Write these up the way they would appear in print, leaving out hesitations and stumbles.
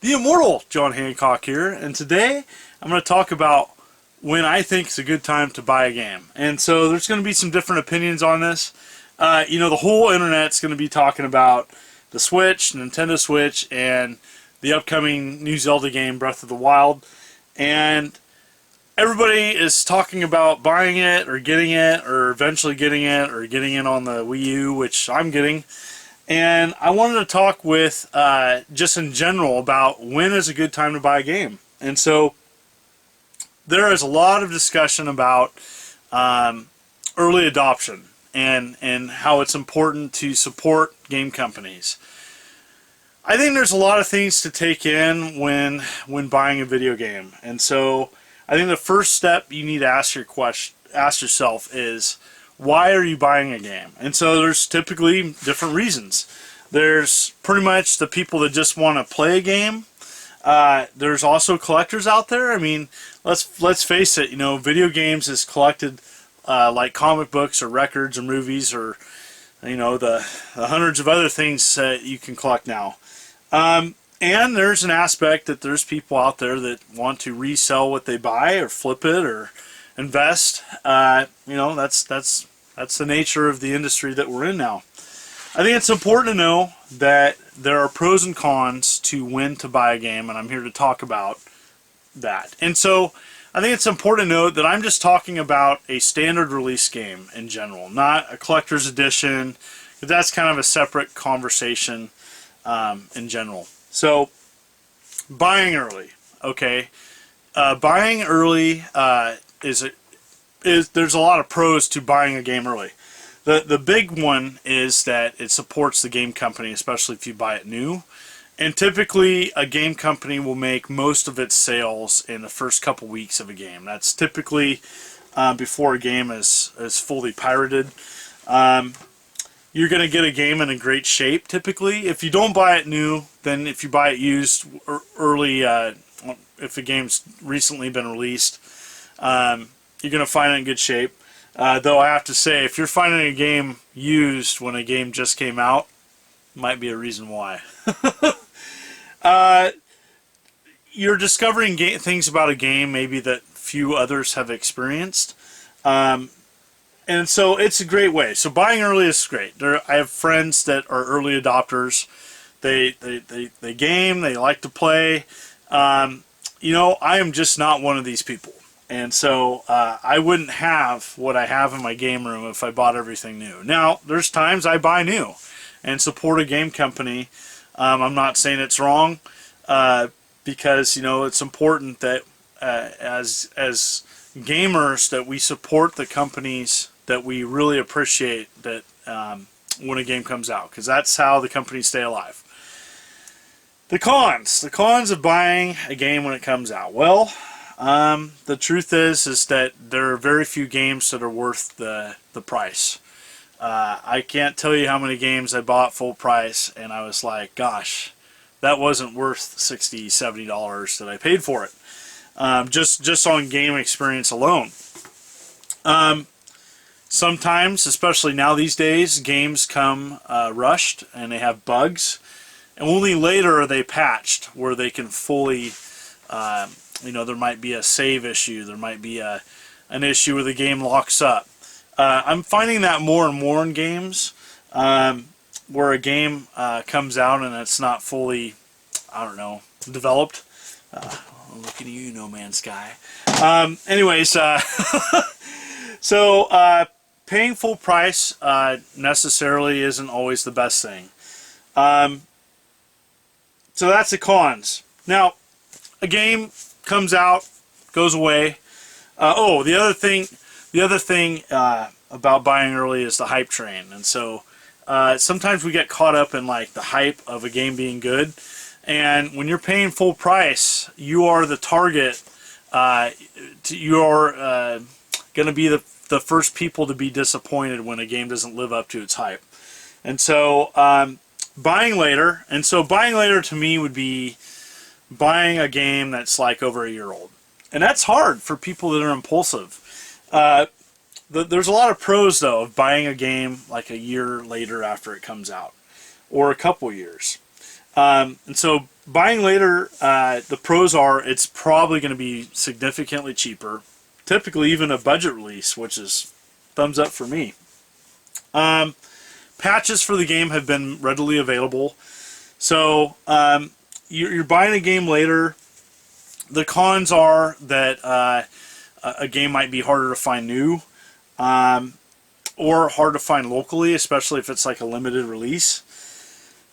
The immortal John Hancock here, and today I'm going to talk about when I think it's a good time to buy a game. And so there's going to be some different opinions on this. The whole internet's going to be talking about the Switch, Nintendo Switch, and the upcoming new Zelda game, Breath of the Wild. And everybody is talking about buying it, or getting it, or eventually getting it, or getting it on the Wii U, which I'm getting. And I wanted to talk with, just in general, about when is a good time to buy a game. And so there is a lot of discussion about early adoption and how it's important to support game companies. I think there's a lot of things to take in when buying a video game. And so I think the first step you need to ask yourself is, why are you buying a game? And so there's typically different reasons. There's pretty much the people that just want to play a game. There's also collectors out there. I mean, let's face it, video games is collected like comic books or records or movies or the hundreds of other things that you can collect now. And there's an aspect that there's people out there that want to resell what they buy or flip it or invest. That's the nature of the industry that we're in now. I think it's important to know that there are pros and cons to when to buy a game, and I'm here to talk about that. And so I think it's important to note that I'm just talking about a standard release game in general, not a collector's edition. That's kind of a separate conversation in general. So buying early, okay? Buying early there's a lot of pros to buying a game early. The big one is that it supports the game company, especially if you buy it new. And typically a game company will make most of its sales in the first couple weeks of a game. That's typically before a game is fully pirated. You're going to get a game in a great shape typically. If you don't buy it new, then if you buy it used early, if the game's recently been released, you're going to find it in good shape. Though I have to say, if you're finding a game used when a game just came out, might be a reason why. You're discovering things about a game maybe that few others have experienced. And so it's a great way. So buying early is great. I have friends that are early adopters. They game, they like to play. I am just not one of these people. And so I wouldn't have what I have in my game room if I bought everything new. Now, there's times I buy new and support a game company. I'm not saying it's wrong because, it's important that as gamers that we support the companies that we really appreciate that when a game comes out, because that's how the companies stay alive. The cons of buying a game when it comes out. Well, the truth is that there are very few games that are worth the price. I can't tell you how many games I bought full price and I was like, gosh, that wasn't worth $60, $70 that I paid for it. Just on game experience alone. Sometimes, especially now these days, games come rushed and they have bugs. And only later are they patched where they can fully there might be a save issue. There might be an issue where the game locks up. I'm finding that more and more in games where a game comes out and it's not fully, developed. Looking at you, No Man's Sky. So paying full price necessarily isn't always the best thing. So that's the cons. Now, a game comes out, goes away. The other thing about buying early is the hype train, and so sometimes we get caught up in like the hype of a game being good, and when you're paying full price, you are the target. You are going to be the first people to be disappointed when a game doesn't live up to its hype, and so buying later. And so buying later to me would be buying a game that's like over a year old. And that's hard for people that are impulsive. There's a lot of pros, though, of buying a game like a year later after it comes out, or a couple years. And so buying later, the pros are it's probably going to be significantly cheaper. Typically even a budget release, which is thumbs up for me. Patches for the game have been readily available. So you're buying a game later. The cons are that a game might be harder to find new, or hard to find locally, especially if it's like a limited release.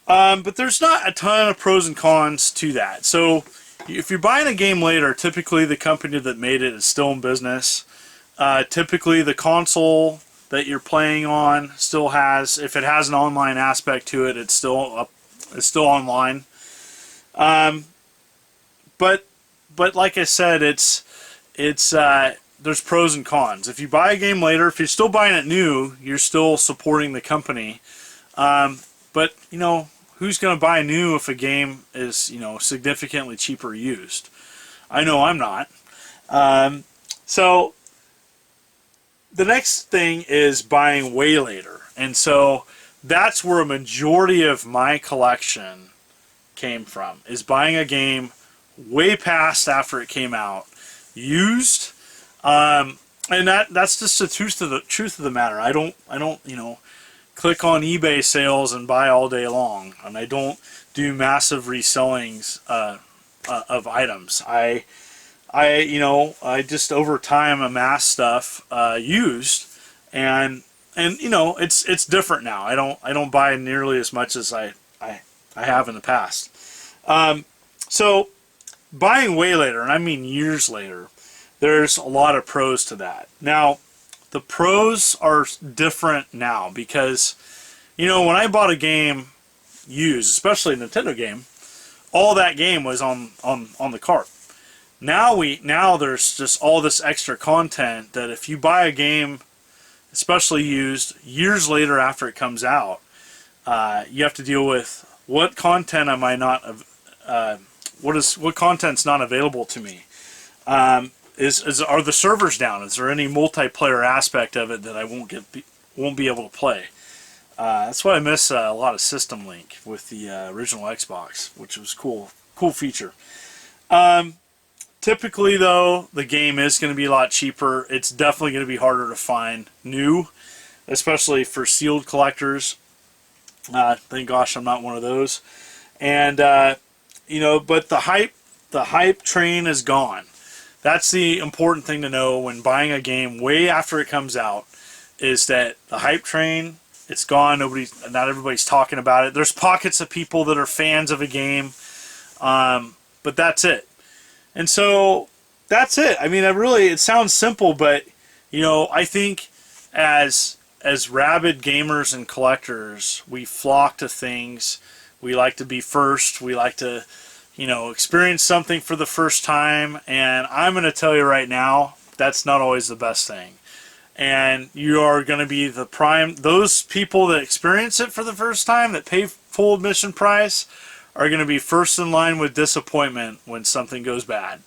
But there's not a ton of pros and cons to that. So if you're buying a game later, typically the company that made it is still in business. Typically the console that you're playing on still has, if it has an online aspect to it, it's still online. But like I said, there's pros and cons. If you buy a game later, if you're still buying it new, you're still supporting the company. But you know, who's going to buy new if a game is, you know, significantly cheaper used? I know I'm not. So the next thing is buying way later, and so that's where a majority of my collection came from, is buying a game way past after it came out, used, and that's just the truth of the matter. I don't you know, click on eBay sales and buy all day long, and I don't do massive resellings of items. I just over time amass stuff used, and you know, it's different now. I don't buy nearly as much as I have in the past. So buying way later, and I mean years later, there's a lot of pros to that. Now, the pros are different now because, you know, when I bought a game used, especially a Nintendo game, all that game was on the cart. Now there's just all this extra content that if you buy a game, especially used, years later after it comes out, you have to deal with what content am I not, what content's not available to me. Are the servers down? Is there any multiplayer aspect of it that I won't be able to play? That's why I miss a lot of System Link with the original Xbox, which was cool feature. Typically, though, the game is going to be a lot cheaper. It's definitely going to be harder to find new, especially for sealed collectors. Thank gosh I'm not one of those. And you know, but the hype train is gone. That's the important thing to know when buying a game way after it comes out, is that the hype train, it's gone. Not everybody's talking about it. There's pockets of people that are fans of a game, but that's it. And so that's it. I mean, it sounds simple, but you know, I think as rabid gamers and collectors, we flock to things. We like to be first. We like to, you know, experience something for the first time. And I'm going to tell you right now, that's not always the best thing. And you are going to be those people that experience it for the first time, that pay full admission price, are going to be first in line with disappointment when something goes bad.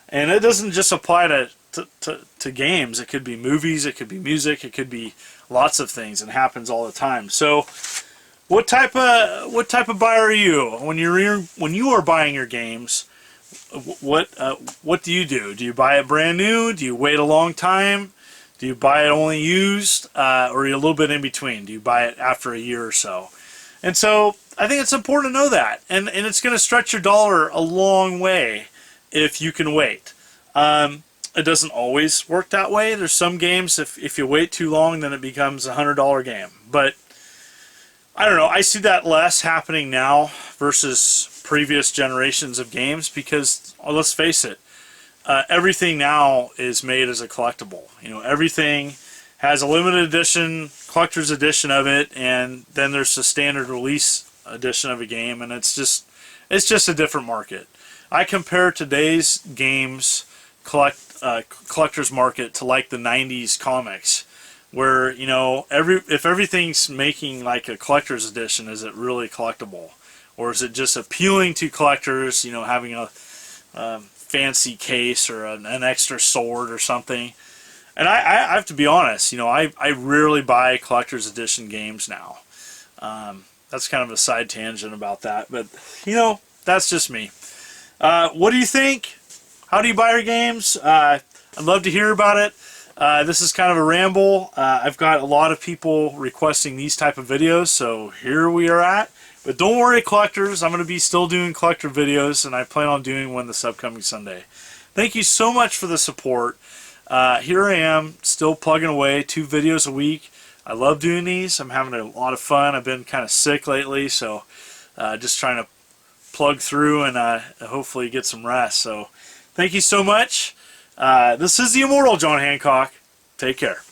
And it doesn't just apply to games. It could be movies, it could be music, it could be lots of things, and happens all the time. So what type of buyer are you when you are buying your games? What do you do? Do you buy it brand new? Do you wait a long time? Do you buy it only used, or are you a little bit in between? Do you buy it after a year or so? And so I think it's important to know that, and it's going to stretch your dollar a long way if you can wait. It doesn't always work that way. There's some games, if you wait too long, then it becomes a $100 game. But I don't know, I see that less happening now versus previous generations of games because, let's face it, everything now is made as a collectible. You know, everything has a limited edition, collector's edition of it, and then there's a standard release edition of a game, and it's just a different market. I compare today's games collector's market to like the 90s comics, where, you know, if everything's making like a collector's edition, is it really collectible, or is it just appealing to collectors, you know, having a fancy case or an extra sword or something? And I have to be honest, you know, I rarely buy collector's edition games now. that's kind of a side tangent about that. But, you know, that's just me. What do you think? How do you buy your games? I'd love to hear about it. This is kind of a ramble. I've got a lot of people requesting these type of videos, so here we are at. But don't worry, collectors. I'm going to be still doing collector videos, and I plan on doing one this upcoming Sunday. Thank you so much for the support. Here I am, still plugging away, 2 videos a week. I love doing these. I'm having a lot of fun. I've been kind of sick lately, so just trying to plug through and hopefully get some rest. So thank you so much. This is the Immortal John Hancock. Take care.